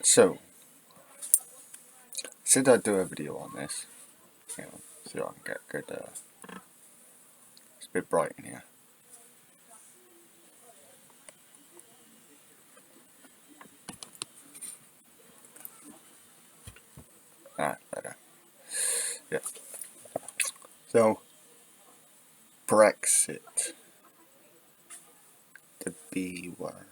So, said I'd do a video on this, so I can get good. It's a bit bright in here. Better. Yeah. So, Brexit, the B word.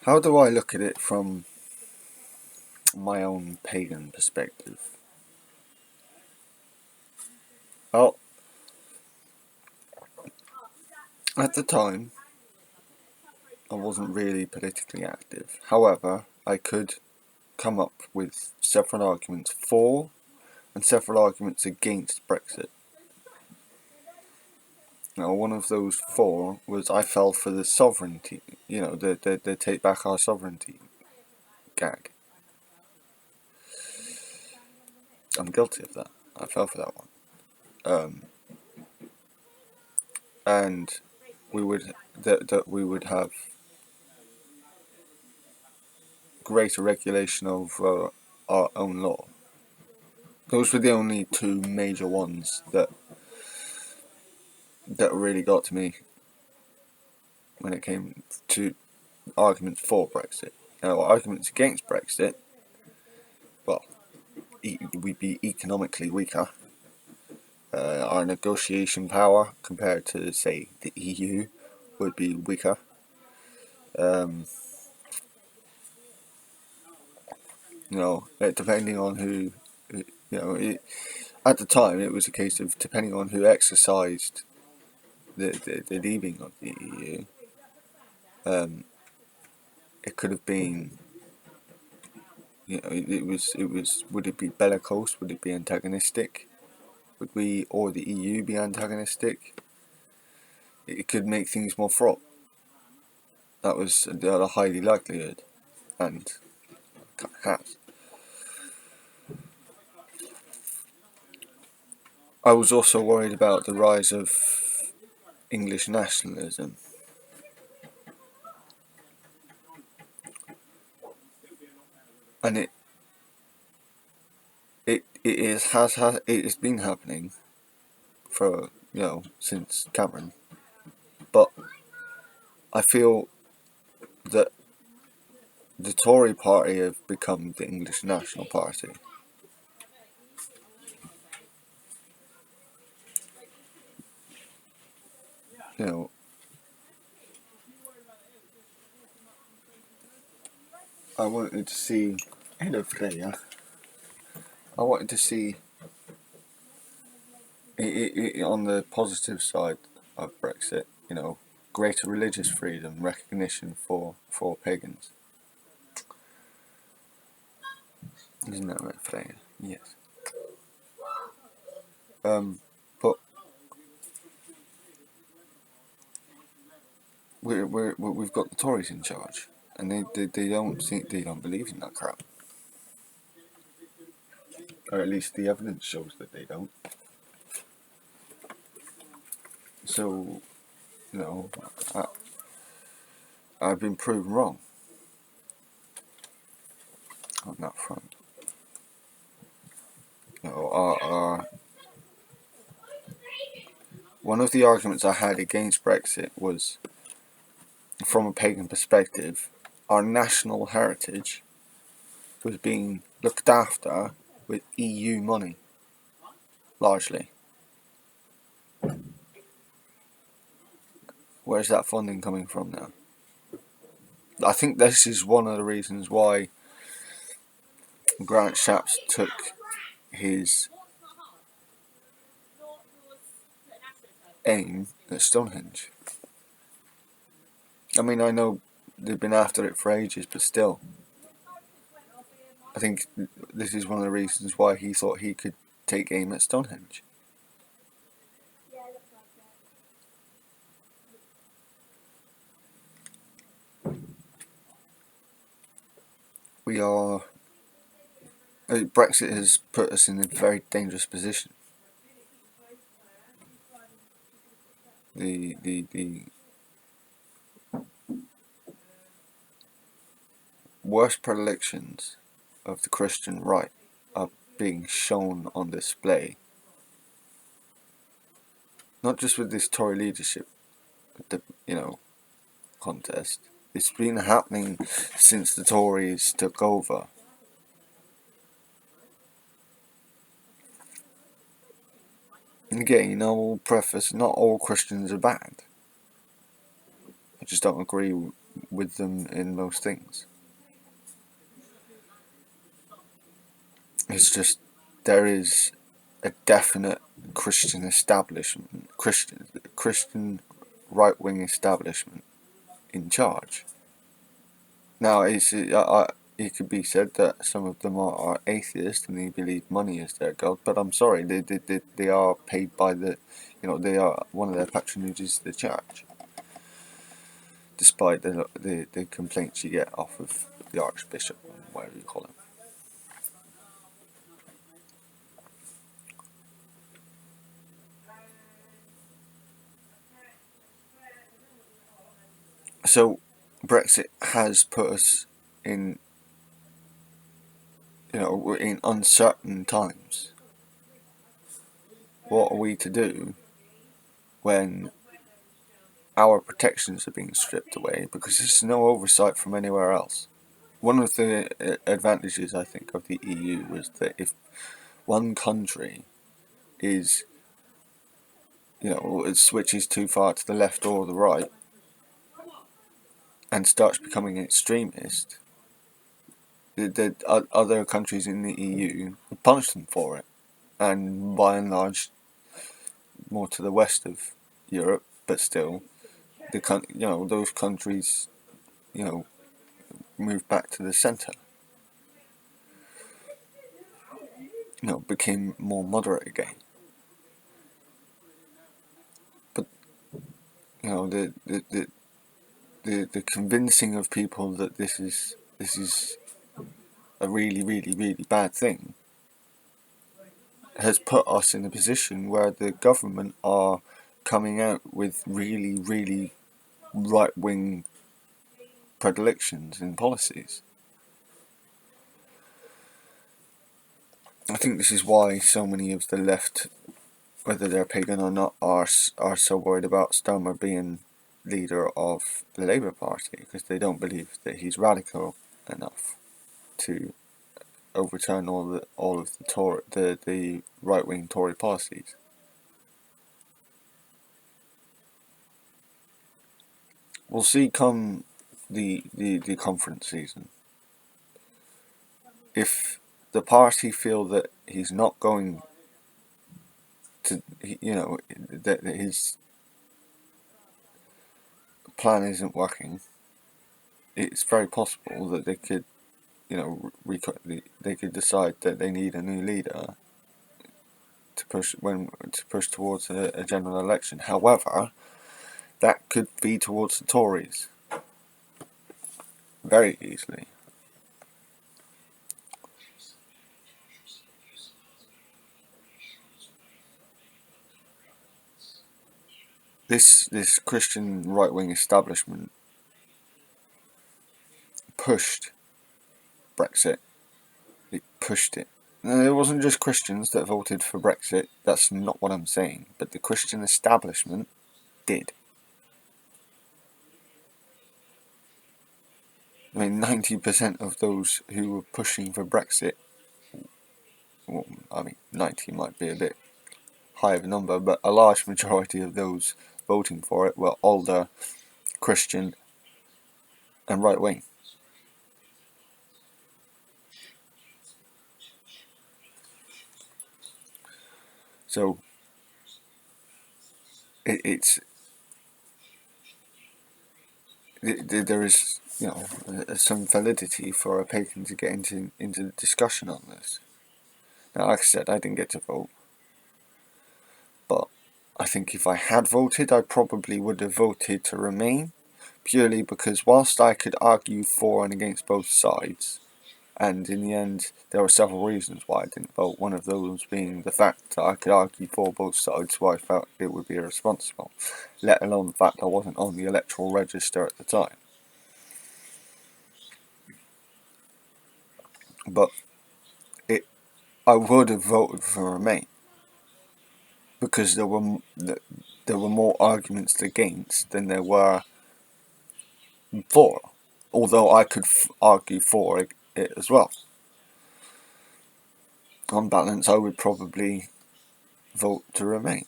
How do I look at it from my own pagan perspective? Well, at the time, I wasn't really politically active. However, I could come up with several arguments for and several arguments against Brexit. Now, one of those four was I fell for the sovereignty, the take back our sovereignty gag. I'm guilty of that. I fell for that one. And we would that we would have greater regulation over our own law. Those were the only two major ones that really got to me when it came to arguments for Brexit. Now, arguments against Brexit, well, we'd be economically weaker. Our negotiation power compared to, say, the EU would be weaker. Depending on who, at the time it was a case of depending on who exercised the leaving of the EU. It could have been, it was. Would it be bellicose? Would it be antagonistic? Would we or the EU be antagonistic? It could make things more fraught. That was a highly likelihood, and kind of has. I was also worried about the rise of English nationalism. And it has been happening for since Cameron, but I feel that the Tory party have become the English National Party. I wanted to see I wanted to see it on the positive side of Brexit, greater religious freedom, recognition for pagans. Isn't that right, Freya? Yes. But we've got the Tories in charge, and they don't believe in that crap, or at least the evidence shows that they don't. So, I've been proven wrong on that front. One of the arguments I had against Brexit was, from a pagan perspective, our national heritage was being looked after with EU money, largely. Where's that funding coming from now? I think this is one of the reasons why Grant Shapps took his aim at Stonehenge. I mean, I know they've been after it for ages, but still, I think this is one of the reasons why he thought he could take aim at Stonehenge. Brexit has put us in a very dangerous position. The worst predilections of the Christian right are being shown on display, not just with this Tory leadership, contest. It's been happening since the Tories took over. And again, I will preface, not all Christians are bad. I just don't agree with them in most things. It's just there is a definite Christian establishment, Christian right-wing establishment in charge. Now, it could be said that some of them are atheists and they believe money is their god, but I'm sorry, they are paid by they are, one of their patronages is the church, despite the complaints you get off of the Archbishop, or whatever you call him. So, Brexit has put us in we're in uncertain times. What are we to do when our protections are being stripped away because there's no oversight from anywhere else? One of the advantages, I think, of the EU was that if one country is, it switches too far to the left or the right and starts becoming an extremist, the other countries in the EU would punish them for it. And by and large, more to the west of Europe, but still, those countries, moved back to the centre. Became more moderate again. But the convincing of people that this is a really, really, really bad thing has put us in a position where the government are coming out with really, really right-wing predilections and policies. I think this is why so many of the left, whether they're pagan or not, are so worried about Starmer being leader of the Labour Party, because they don't believe that he's radical enough to overturn all of the right wing Tory policies. We'll see come the conference season if the party feel that he's not going to, that his plan isn't working. It's very possible that they could, they could decide that they need a new leader to push towards a general election. However, that could be towards the Tories very easily. This Christian right wing establishment pushed Brexit. It pushed it. And it wasn't just Christians that voted for Brexit. That's not what I'm saying. But the Christian establishment did. I mean, 90% of those who were pushing for Brexit, well, I mean, 90 might be a bit high of a number, but a large majority of those voting for it were older, Christian, and right wing. So there is some validity for a pagan to get into the discussion on this. Now, like I said, I didn't get to vote, but I think if I had voted, I probably would have voted to remain, purely because whilst I could argue for and against both sides, and in the end there were several reasons why I didn't vote, one of those being the fact that I could argue for both sides, so I felt it would be irresponsible, let alone the fact I wasn't on the electoral register at the time. but I would have voted for Remain because there were more arguments against than there were for. Although I could argue for it as well. On balance, I would probably vote to Remain.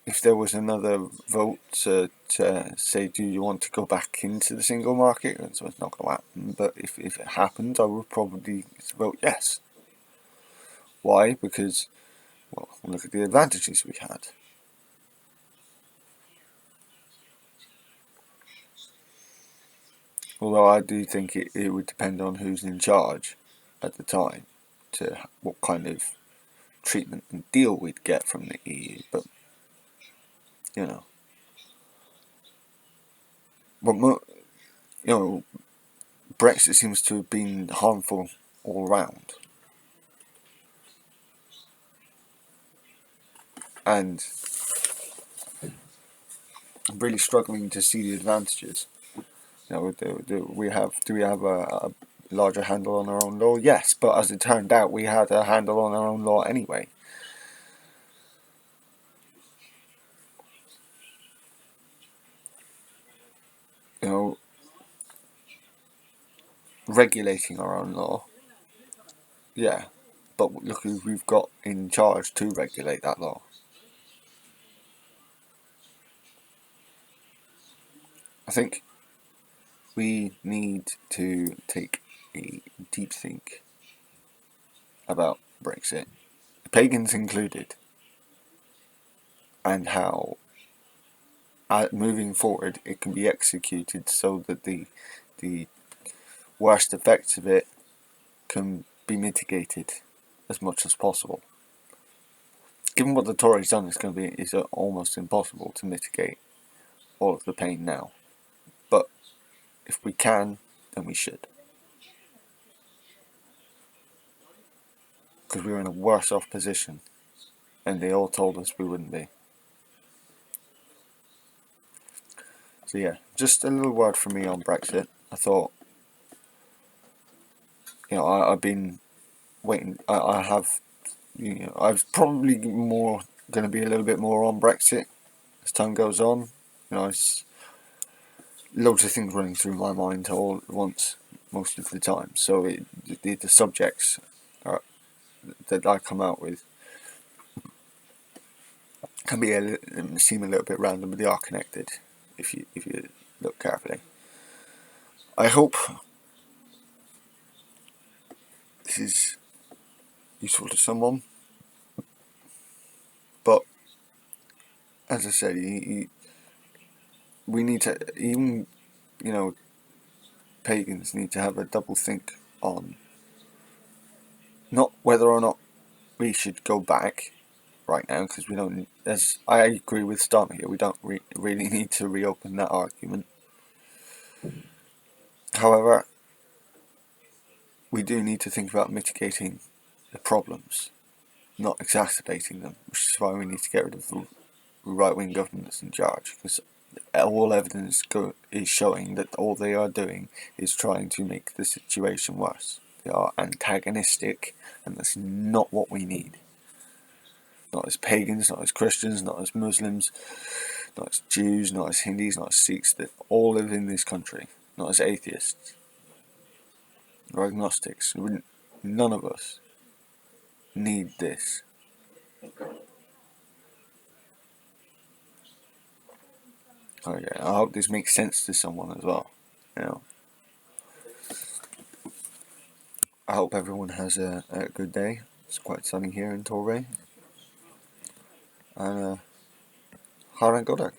If there was another vote to say, do you want to go back into the single market? So it's not going to happen. But if it happened, I would probably vote yes. Why? Because, well, look at the advantages we had. Although I do think it would depend on who's in charge at the time, to what kind of treatment and deal we'd get from the EU. But, you know, Brexit seems to have been harmful all round. And I'm really struggling to see the advantages. Do we have a larger handle on our own law? Yes, but as it turned out, we had a handle on our own law anyway. Regulating our own law, yeah, but look who we've got in charge to regulate that law. I think we need to take a deep think about Brexit, pagans included, and how moving forward it can be executed so that the worst effects of it can be mitigated as much as possible. Given what the Tories done, it's almost impossible to mitigate all of the pain now. But if we can, then we should. Because we were in a worse off position, and they all told us we wouldn't be. So yeah, just a little word from me on Brexit. I thought, I've been waiting. I have, I was probably more going to be a little bit more on Brexit as time goes on. It's loads of things running through my mind all at once most of the time. So the subjects that I come out with can seem a little bit random, but they are connected if you look carefully. I hope this is useful to someone, but as I said, we need to, even pagans need to have a double think on not whether or not we should go back right now, because we don't. As I agree with Stormy here, we don't really need to reopen that argument. However, we do need to think about mitigating the problems, not exacerbating them, which is why we need to get rid of the right-wing government that's in charge, because all evidence is showing that all they are doing is trying to make the situation worse. They are antagonistic, and that's not what we need. Not as pagans, not as Christians, not as Muslims, not as Jews, not as Hindus, not as Sikhs, that all live in this country, not as atheists or agnostics. None of us need this. Okay, I hope this makes sense to someone as well. I hope everyone has a good day. It's quite sunny here in Torre. And har en god dag.